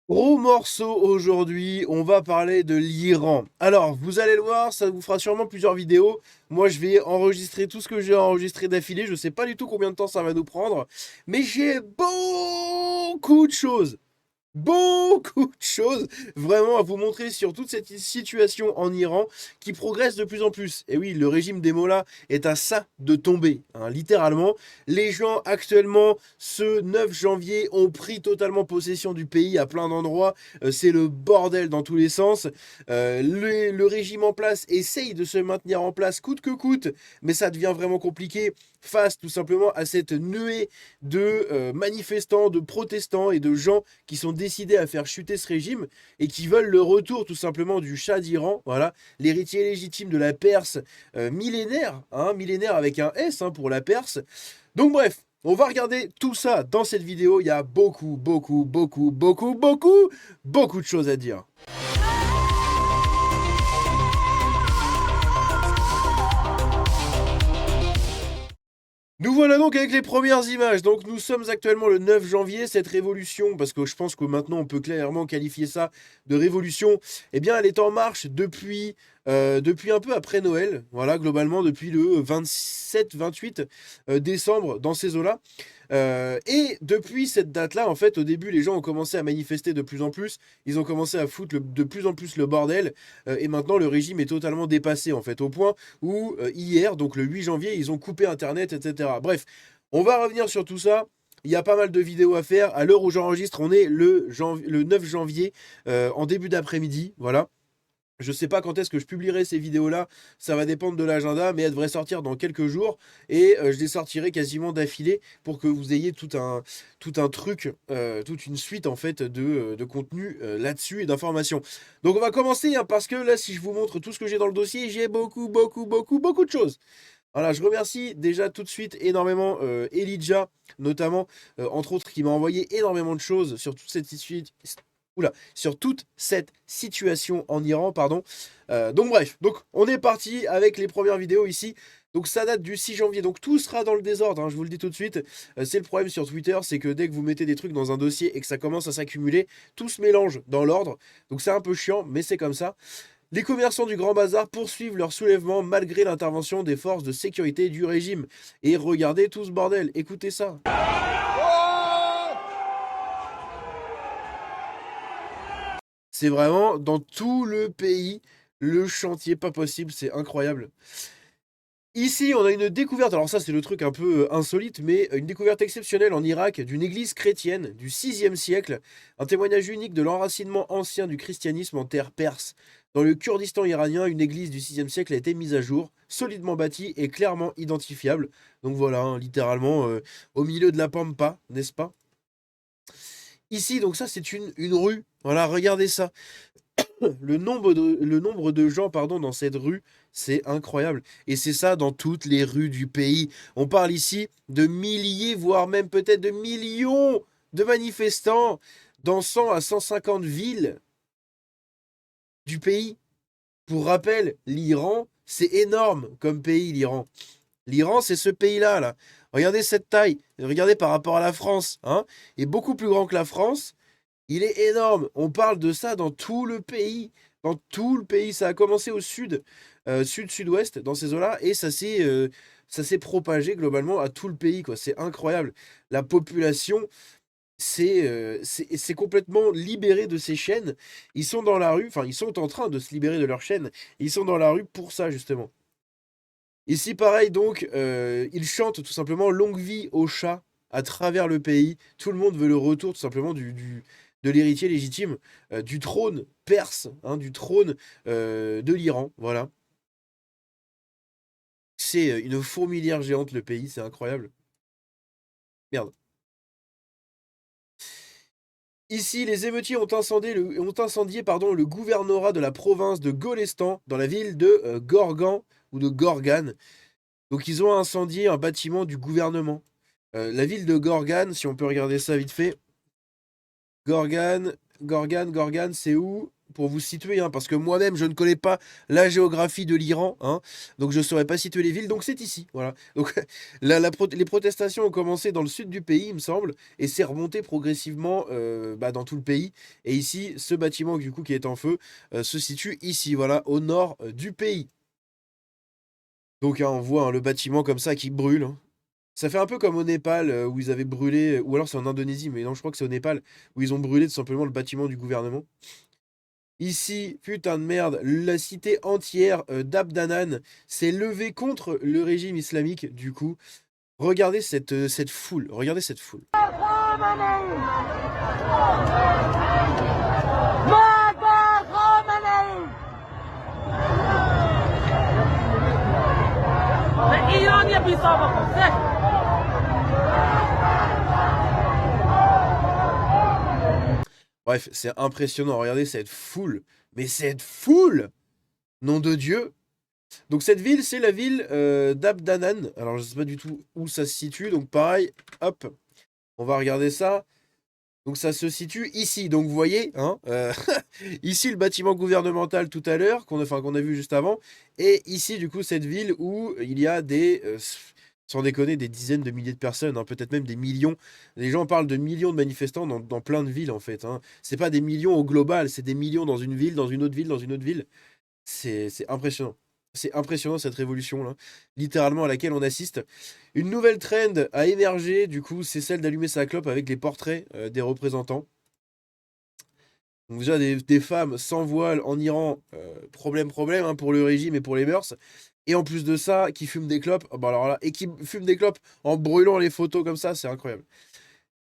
Gros morceau aujourd'hui, on va parler de l'Iran. Alors, vous allez le voir, ça vous fera sûrement plusieurs vidéos. Moi, je vais enregistrer tout ce que j'ai enregistré d'affilée. Je sais pas du tout combien de temps ça va nous prendre, mais j'ai beaucoup de choses. Beaucoup de choses vraiment à vous montrer sur toute cette situation en Iran qui progresse de plus en plus. Et oui, le régime des mollahs est à ça de tomber, hein, littéralement. Les gens actuellement, ce 9 janvier, ont pris totalement possession du pays à plein d'endroits. C'est le bordel dans tous les sens. Le régime en place essaye de se maintenir en place coûte que coûte, mais ça devient vraiment compliqué face tout simplement à cette nuée de manifestants, de protestants et de gens qui sont décidés à faire chuter ce régime et qui veulent le retour tout simplement du Shah d'Iran, voilà, l'héritier légitime de la Perse millénaire, hein, millénaire avec un S hein, pour la Perse. Donc bref, on va regarder tout ça dans cette vidéo, il y a beaucoup de choses à dire. Nous voilà donc avec les premières images. Donc nous sommes actuellement le 9 janvier, cette révolution, parce que je pense que maintenant on peut clairement qualifier ça de révolution, eh bien elle est en marche depuis un peu après Noël, voilà, globalement depuis le 27-28 décembre dans ces eaux-là. Et depuis cette date-là, en fait, au début, les gens ont commencé à manifester de plus en plus. Ils ont commencé à foutre de plus en plus le bordel. Et maintenant, le régime est totalement dépassé, en fait, au point où hier, donc le 8 janvier, ils ont coupé Internet, etc. Bref, on va revenir sur tout ça. Il y a pas mal de vidéos à faire. À l'heure où j'enregistre, on est le 9 janvier, en début d'après-midi. Voilà. Je sais pas quand est-ce que je publierai ces vidéos-là, ça va dépendre de l'agenda, mais elles devraient sortir dans quelques jours et je les sortirai quasiment d'affilée pour que vous ayez tout un truc, toute une suite en fait de contenu là-dessus et d'informations. Donc on va commencer hein, parce que là, si je vous montre tout ce que j'ai dans le dossier, j'ai beaucoup de choses. Voilà, je remercie déjà tout de suite énormément Elijah, notamment, entre autres, qui m'a envoyé énormément de choses sur toute cette Oula, sur toute cette situation en Iran, pardon. Donc bref, donc on est parti avec les premières vidéos ici. Donc ça date du 6 janvier, donc tout sera dans le désordre, hein, je vous le dis tout de suite. C'est le problème sur Twitter, c'est que dès que vous mettez des trucs dans un dossier et que ça commence à s'accumuler, tout se mélange dans l'ordre. Donc c'est un peu chiant, mais c'est comme ça. Les commerçants du Grand Bazar poursuivent leur soulèvement malgré l'intervention des forces de sécurité du régime. Et regardez tout ce bordel, écoutez ça. C'est vraiment dans tout le pays, le chantier pas possible, c'est incroyable. Ici, on a une découverte, alors ça c'est le truc un peu insolite, mais une découverte exceptionnelle en Irak d'une église chrétienne du 6e siècle, un témoignage unique de l'enracinement ancien du christianisme en terre perse. Dans le Kurdistan iranien, une église du 6e siècle a été mise à jour, solidement bâtie et clairement identifiable. Donc voilà, hein, littéralement au milieu de la pampa, n'est-ce pas? Ici, donc ça c'est une rue, voilà, regardez ça. Le nombre de gens pardon, dans cette rue, c'est incroyable. Et c'est ça dans toutes les rues du pays. On parle ici de milliers, voire même peut-être de millions de manifestants dans 100 à 150 villes du pays. Pour rappel, l'Iran, c'est énorme comme pays, l'Iran. L'Iran, c'est ce pays-là, là. Regardez cette taille. Regardez par rapport à la France. Hein. Il est beaucoup plus grand que la France. Il est énorme. On parle de ça dans tout le pays. Dans tout le pays. Ça a commencé au sud, sud-sud-ouest, dans ces eaux-là, et ça s'est propagé globalement à tout le pays, quoi. C'est incroyable. La population c'est complètement libéré de ces chaînes. Ils sont dans la rue, enfin, ils sont en train de se libérer de leurs chaînes. Ils sont dans la rue pour ça, justement. Ici, pareil, donc, ils chantent tout simplement longue vie au chat à travers le pays. Tout le monde veut le retour, tout simplement, de l'héritier légitime, du trône perse, hein, du trône de l'Iran. Voilà. C'est une fourmilière géante, le pays, c'est incroyable. Merde. Ici, les émeutiers ont incendié pardon, le gouvernorat de la province de Golestan, dans la ville de Gorgan, ou de Gorgan. Donc, ils ont incendié un bâtiment du gouvernement. La ville de Gorgan, si on peut regarder ça vite fait. Gorgan, c'est où? pour vous situer, hein, parce que moi-même, je ne connais pas la géographie de l'Iran, hein, donc je ne saurais pas situer les villes, donc c'est ici, voilà. Donc les protestations ont commencé dans le sud du pays, il me semble, et c'est remonté progressivement dans tout le pays. Et ici, ce bâtiment du coup qui est en feu se situe ici, voilà, au nord du pays. Donc hein, on voit hein, le bâtiment comme ça qui brûle, hein. Ça fait un peu comme au Népal où ils avaient brûlé, ou alors c'est en Indonésie, mais non, je crois que c'est au Népal, où ils ont brûlé tout simplement le bâtiment du gouvernement. Ici, putain de merde, la cité entière d'Abdanan s'est levée contre le régime islamique, du coup. Regardez cette foule, regardez cette foule. Bref, c'est impressionnant, regardez cette foule. Mais cette foule! Nom de Dieu! Donc cette ville, c'est la ville d'Abdanan. Alors je sais pas du tout où ça se situe, donc pareil, hop, on va regarder ça. Donc ça se situe ici, donc vous voyez, hein, ici le bâtiment gouvernemental tout à l'heure, qu'on a vu juste avant, et ici du coup cette ville où il y a sans déconner, des dizaines de milliers de personnes, hein, peut-être même des millions. Les gens parlent de millions de manifestants dans plein de villes en fait, hein. C'est pas des millions au global, c'est des millions dans une ville, dans une autre ville, dans une autre ville. C'est impressionnant. C'est impressionnant cette révolution-là, littéralement à laquelle on assiste. Une nouvelle trend a émergé, du coup, c'est celle d'allumer sa clope avec les portraits des représentants. Donc déjà, des femmes sans voile en Iran, problème, hein, pour le régime et pour les mœurs. Et en plus de ça, qui fument des clopes, bah alors là, et qui fument des clopes en brûlant les photos comme ça, c'est incroyable.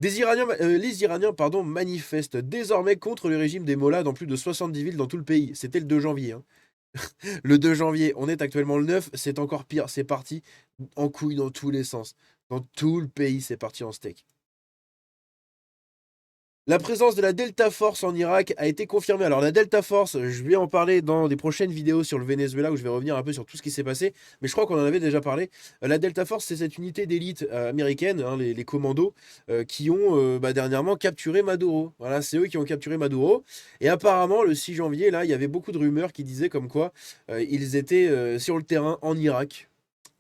Les Iraniens pardon, manifestent désormais contre le régime des mollahs dans plus de 70 villes dans tout le pays. C'était le 2 janvier. Hein. Le 2 janvier, on est actuellement le 9, c'est encore pire, c'est parti en couille dans tous les sens. Dans tout le pays, c'est parti en steak. La présence de la Delta Force en Irak a été confirmée. Alors la Delta Force, je vais en parler dans des prochaines vidéos sur le Venezuela où je vais revenir un peu sur tout ce qui s'est passé, mais je crois qu'on en avait déjà parlé. La Delta Force, c'est cette unité d'élite américaine, hein, les commandos, qui ont dernièrement capturé Maduro. Voilà, c'est eux qui ont capturé Maduro. Et apparemment, le 6 janvier, là, il y avait beaucoup de rumeurs qui disaient comme quoi ils étaient sur le terrain en Irak.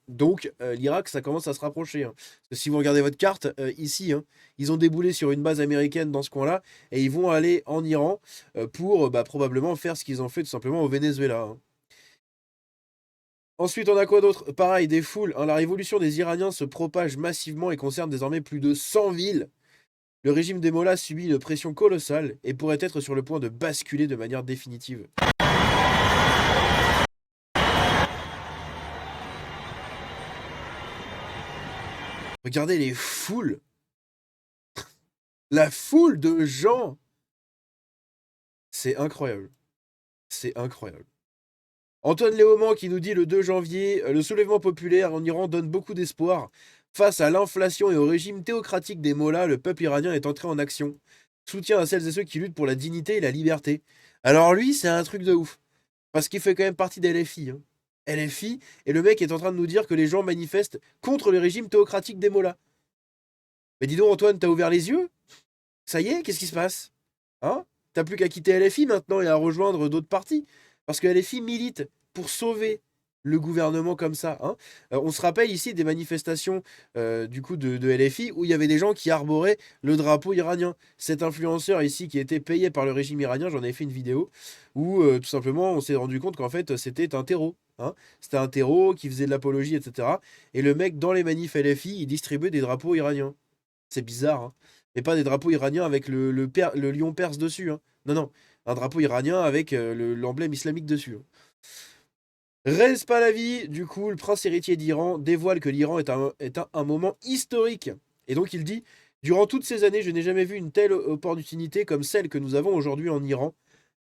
Donc, l'Irak, ça commence à se rapprocher, hein. Parce que si vous regardez votre carte, ici, hein, ils ont déboulé sur une base américaine dans ce coin-là, et ils vont aller en Iran pour probablement faire ce qu'ils ont fait tout simplement au Venezuela, hein. Ensuite, on a quoi d'autre? Pareil, des foules, hein. La révolution des Iraniens se propage massivement et concerne désormais plus de 100 villes. Le régime des mollahs subit une pression colossale et pourrait être sur le point de basculer de manière définitive. Regardez les foules. La foule de gens. C'est incroyable. C'est incroyable. Antoine Léaumont qui nous dit le 2 janvier, le soulèvement populaire en Iran donne beaucoup d'espoir. Face à l'inflation et au régime théocratique des mollahs, le peuple iranien est entré en action. Soutien à celles et ceux qui luttent pour la dignité et la liberté. Alors lui, c'est un truc de ouf. Parce qu'il fait quand même partie des LFI, hein. LFI, et le mec est en train de nous dire que les gens manifestent contre le régime théocratique des mollahs. Mais dis donc Antoine, t'as ouvert les yeux? Ça y est, qu'est-ce qui se passe? Hein? T'as plus qu'à quitter LFI maintenant et à rejoindre d'autres partis. Parce que LFI milite pour sauver le gouvernement comme ça, hein. On se rappelle ici des manifestations du coup de LFI où il y avait des gens qui arboraient le drapeau iranien. Cet influenceur ici qui était payé par le régime iranien, j'en avais fait une vidéo, où tout simplement on s'est rendu compte qu'en fait c'était un terreau, hein. C'était un terreau qui faisait de l'apologie, etc. Et le mec dans les manifs LFI, il distribuait des drapeaux iraniens. C'est bizarre, hein. Mais pas des drapeaux iraniens avec le lion perse dessus, hein. Non, non. Un drapeau iranien avec l'emblème islamique dessus, hein. Reste pas la vie, du coup, le prince héritier d'Iran dévoile que l'Iran est un moment historique. Et donc il dit, durant toutes ces années, je n'ai jamais vu une telle opportunité comme celle que nous avons aujourd'hui en Iran.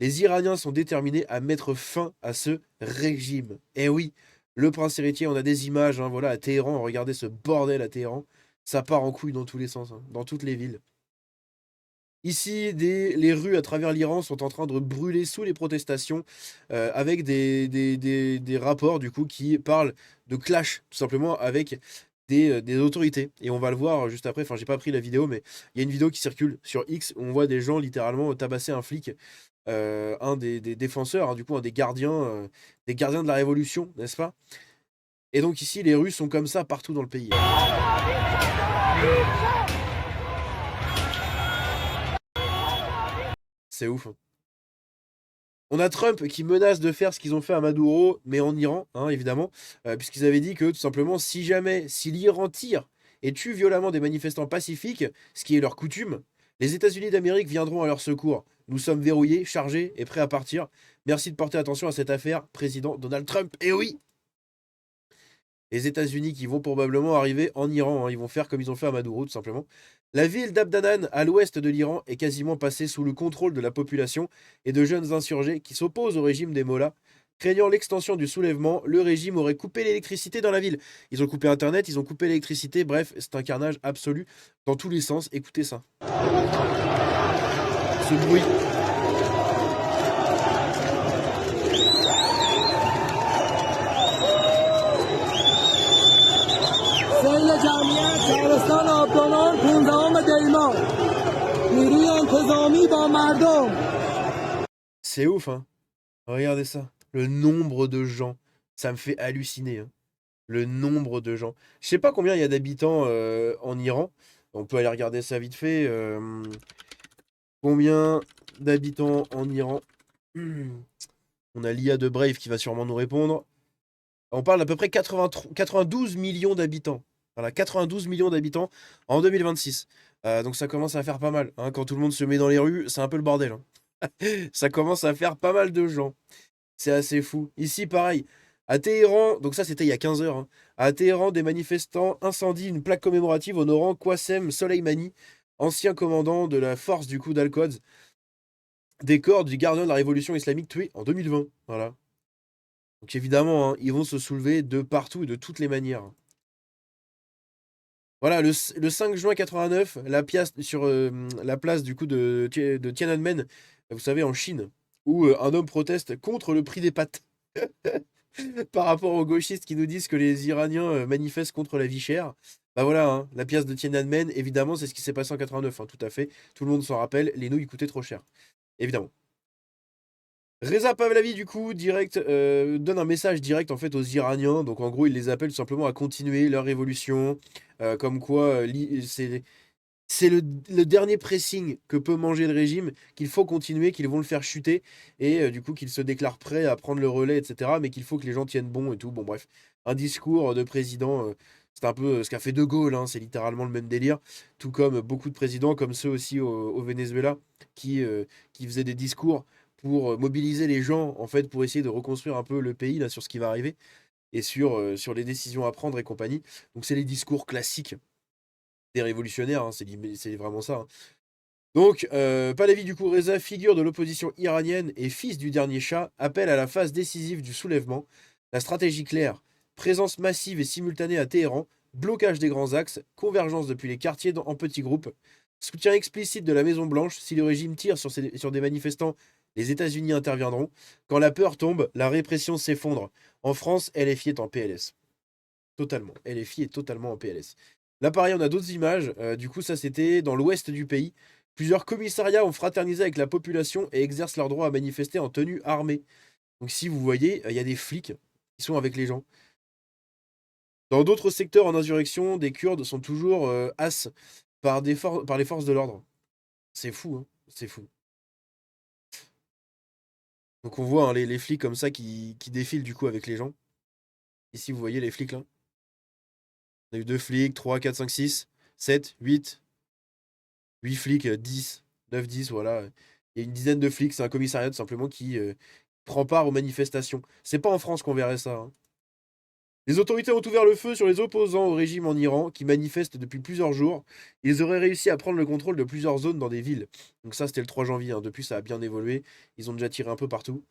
Les Iraniens sont déterminés à mettre fin à ce régime. Et oui, le prince héritier, on a des images, hein, voilà, à Téhéran, regardez ce bordel à Téhéran. Ça part en couille dans tous les sens, hein, dans toutes les villes. Ici, les rues à travers l'Iran sont en train de brûler sous les protestations avec des rapports du coup qui parlent de clash tout simplement avec des autorités. Et on va le voir juste après, enfin j'ai pas pris la vidéo, mais il y a une vidéo qui circule sur X où on voit des gens littéralement tabasser un flic, un des défenseurs, hein, du coup un des gardiens de la Révolution, n'est-ce pas? Et donc ici, les rues sont comme ça partout dans le pays, hein. C'est ouf, hein. On a Trump qui menace de faire ce qu'ils ont fait à Maduro, mais en Iran, hein, évidemment, puisqu'ils avaient dit que tout simplement, si l'Iran tire et tue violemment des manifestants pacifiques, ce qui est leur coutume, les États-Unis d'Amérique viendront à leur secours. Nous sommes verrouillés, chargés et prêts à partir. Merci de porter attention à cette affaire, président Donald Trump. Et oui, les États-Unis qui vont probablement arriver en Iran, hein, ils vont faire comme ils ont fait à Maduro, tout simplement. La ville d'Abdanan, à l'ouest de l'Iran, est quasiment passée sous le contrôle de la population et de jeunes insurgés qui s'opposent au régime des Mollahs. Craignant l'extension du soulèvement, le régime aurait coupé l'électricité dans la ville. Ils ont coupé Internet, ils ont coupé l'électricité, bref, c'est un carnage absolu dans tous les sens. Écoutez ça. Ce bruit. سیل جمعیت شهرستان آبدانان 15 دی‌ماه نیروی انتظامی با مردم. C'est ouf, hein. Regardez ça. Le nombre de gens. Ça me fait halluciner, hein. Le nombre de gens. Je sais pas combien il y a d'habitants en Iran. On peut aller regarder ça vite fait. Combien d'habitants en Iran? On a l'IA de Brave qui va sûrement nous répondre. On parle d'à peu près 92 millions d'habitants. Voilà, 92 millions d'habitants en 2026. Donc ça commence à faire pas mal, hein. Quand tout le monde se met dans les rues, c'est un peu le bordel, hein. Ça commence à faire pas mal de gens. C'est assez fou. Ici, pareil. À Téhéran, donc ça c'était il y a 15 heures, hein. À Téhéran, des manifestants incendient une plaque commémorative honorant Qassem Soleimani, ancien commandant de la force du coup d'Al-Quds, des corps du gardien de la révolution islamique tué en 2020. Voilà. Donc évidemment, hein, ils vont se soulever de partout et de toutes les manières. Voilà, le 5 juin 89, sur la place du coup de Tiananmen, vous savez, en Chine, où un homme proteste contre le prix des pâtes. Par rapport aux gauchistes qui nous disent que les Iraniens manifestent contre la vie chère. Bah voilà, hein, la pièce de Tiananmen, évidemment, c'est ce qui s'est passé en 89, hein, tout à fait. Tout le monde s'en rappelle, les nouilles coûtaient trop cher. Évidemment. Reza Pahlavi, du coup, direct, donne un message direct en fait aux Iraniens. Donc en gros, il les appelle tout simplement à continuer leur révolution. Comme quoi, c'est le dernier pressing que peut manger le régime, qu'il faut continuer, qu'ils vont le faire chuter, et du coup qu'ils se déclarent prêts à prendre le relais, etc. Mais qu'il faut que les gens tiennent bon et tout. Bon bref, un discours de président, c'est un peu ce qu'a fait De Gaulle, hein, c'est littéralement le même délire. Tout comme beaucoup de présidents, comme ceux aussi au Venezuela, qui faisaient des discours pour mobiliser les gens, en fait, pour essayer de reconstruire un peu le pays, là, sur ce qui va arriver, et sur les décisions à prendre et compagnie. Donc c'est les discours classiques des révolutionnaires, hein, c'est vraiment ça, hein. Donc, Pahlavi, du coup, Reza, figure de l'opposition iranienne et fils du dernier Shah, appelle à la phase décisive du soulèvement. La stratégie claire, présence massive et simultanée à Téhéran, blocage des grands axes, convergence depuis les quartiers en petits groupes, soutien explicite de la Maison-Blanche. Si le régime tire sur des manifestants, les États-Unis interviendront. Quand la peur tombe, la répression s'effondre. En France, LFI est en PLS. Totalement. LFI est totalement en PLS. Là, pareil, on a d'autres images. Du coup, ça, c'était dans l'ouest du pays. Plusieurs commissariats ont fraternisé avec la population et exercent leur droit à manifester en tenue armée. Donc, si vous voyez, il y a des flics qui sont avec les gens. Dans d'autres secteurs en insurrection, des Kurdes sont toujours as par les forces de l'ordre. C'est fou, hein. C'est fou. Donc, on voit, hein, les flics comme ça qui défilent du coup avec les gens. Ici, vous voyez les flics là. On a eu 2 flics, 3, 4, 5, 6, 7, 8. 8 flics, 10, 9, 10, voilà. Il y a une dizaine de flics, c'est un commissariat tout simplement qui prend part aux manifestations. C'est pas en France qu'on verrait ça, hein. Les autorités ont ouvert le feu sur les opposants au régime en Iran qui manifestent depuis plusieurs jours. Ils auraient réussi à prendre le contrôle de plusieurs zones dans des villes. Donc ça, c'était le 3 janvier, hein. Depuis, ça a bien évolué. Ils ont déjà tiré un peu partout.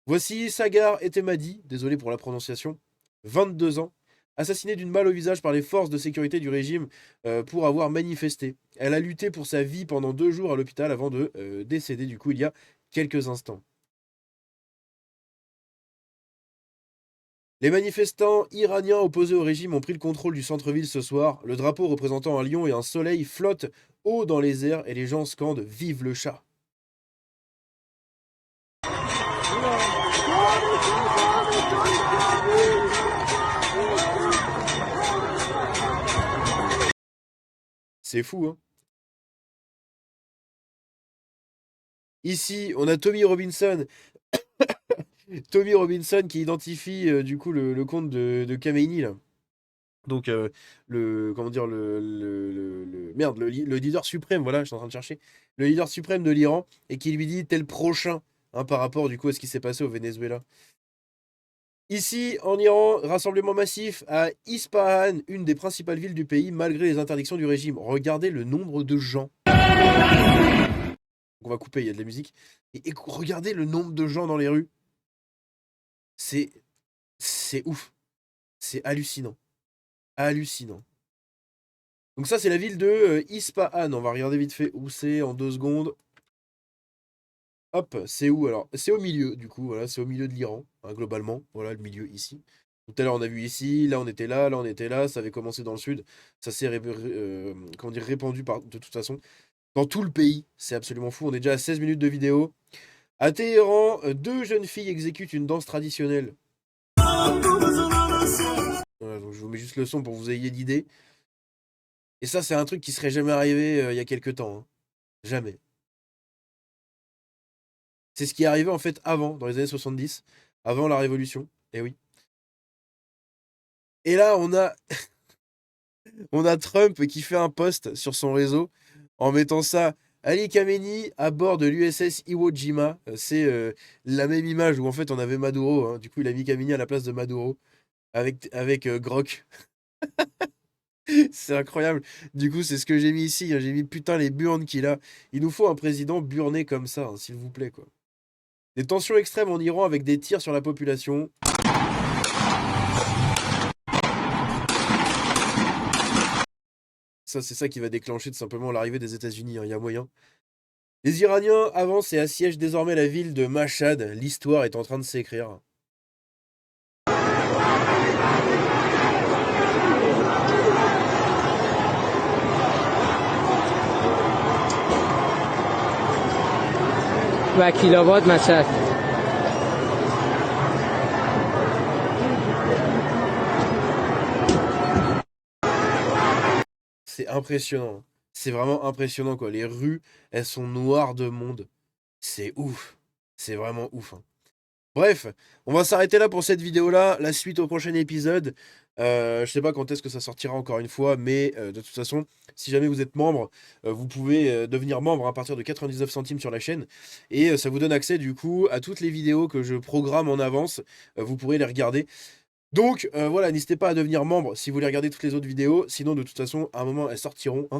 Voici Sagar Etemadi, désolé pour la prononciation, 22 ans, assassinée d'une balle au visage par les forces de sécurité du régime pour avoir manifesté. Elle a lutté pour sa vie pendant 2 jours à l'hôpital avant de décéder, du coup, il y a quelques instants. Les manifestants iraniens opposés au régime ont pris le contrôle du centre-ville ce soir. Le drapeau représentant un lion et un soleil flotte haut dans les airs et les gens scandent Vive le chat. C'est fou, hein. Ici, on a Tommy Robinson. Tommy Robinson qui identifie du coup le compte de Khamenei là. Donc comment dire merde, le leader suprême, voilà, je suis en train de chercher. Le leader suprême de l'Iran et qui lui dit t'es le prochain, hein, par rapport du coup à ce qui s'est passé au Venezuela. Ici, en Iran, rassemblement massif à Ispahan, une des principales villes du pays, malgré les interdictions du régime. Regardez le nombre de gens. On va couper, il y a de la musique. Et regardez le nombre de gens dans les rues. C'est ouf. C'est hallucinant. Hallucinant. Donc ça, c'est la ville de Ispahan. On va regarder vite fait où c'est en 2 secondes. Hop, c'est où alors? C'est au milieu, du coup, voilà, c'est au milieu de l'Iran, hein, globalement. Voilà, le milieu ici. Tout à l'heure, on a vu ici, là, on était là, on était là. Ça avait commencé dans le sud. Ça s'est comment dire, répandu de toute façon dans tout le pays. C'est absolument fou. On est déjà à 16 minutes de vidéo. À Téhéran, 2 jeunes filles exécutent une danse traditionnelle. Voilà, donc je vous mets juste le son pour que vous ayez l'idée. Et ça, c'est un truc qui serait jamais arrivé il y a quelques temps, hein. Jamais. C'est ce qui est arrivé en fait avant, dans les années 70, avant la Révolution. Et oui. Et là, on a Trump qui fait un post sur son réseau en mettant ça. Ali Khamenei à bord de l'USS Iwo Jima. C'est la même image où en fait on avait Maduro, hein. Du coup, il a mis Khamenei à la place de Maduro avec Grok. C'est incroyable. Du coup, c'est ce que j'ai mis ici, hein. J'ai mis putain les burnes qu'il a. Il nous faut un président burné comme ça, hein, s'il vous plaît, quoi. Des tensions extrêmes en Iran avec des tirs sur la population. Ça, c'est ça qui va déclencher tout simplement l'arrivée des États-Unis, hein, il y a moyen. Les Iraniens avancent et assiègent désormais la ville de Mashhad. L'histoire est en train de s'écrire. وکیل مشهد. C'est impressionnant. C'est vraiment impressionnant, quoi. Les rues, elles sont noires de monde. C'est ouf. C'est vraiment ouf, hein. Bref, on va s'arrêter là pour cette vidéo-là. La suite au prochain épisode. Je sais pas quand est-ce que ça sortira encore une fois, mais de toute façon, si jamais vous êtes membre, vous pouvez devenir membre à partir de 99 centimes sur la chaîne. Et ça vous donne accès du coup à toutes les vidéos que je programme en avance. Vous pourrez les regarder. Donc voilà, n'hésitez pas à devenir membre si vous voulez regarder toutes les autres vidéos. Sinon, de toute façon, à un moment, elles sortiront, hein.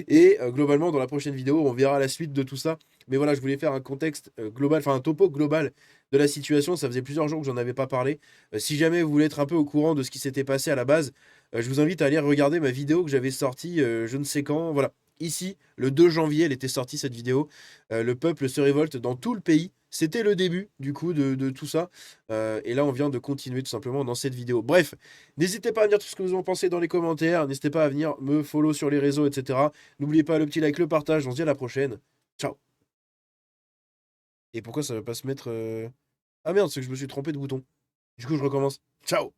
Et globalement, dans la prochaine vidéo, on verra la suite de tout ça. Mais voilà, je voulais faire un contexte global, enfin un topo global de la situation. Ça faisait plusieurs jours que j'en avais pas parlé. Si jamais vous voulez être un peu au courant de ce qui s'était passé à la base, je vous invite à aller regarder ma vidéo que j'avais sortie je ne sais quand. Voilà, ici, le 2 janvier, elle était sortie cette vidéo. Le peuple se révolte dans tout le pays. C'était le début, du coup, de tout ça. Et là, on vient de continuer tout simplement dans cette vidéo. Bref, n'hésitez pas à me dire tout ce que vous en pensez dans les commentaires. N'hésitez pas à venir me follow sur les réseaux, etc. N'oubliez pas le petit like, le partage. On se dit à la prochaine. Ciao. Et pourquoi ça va pas se mettre... Ah merde, c'est que je me suis trompé de bouton. Du coup, je recommence. Ciao.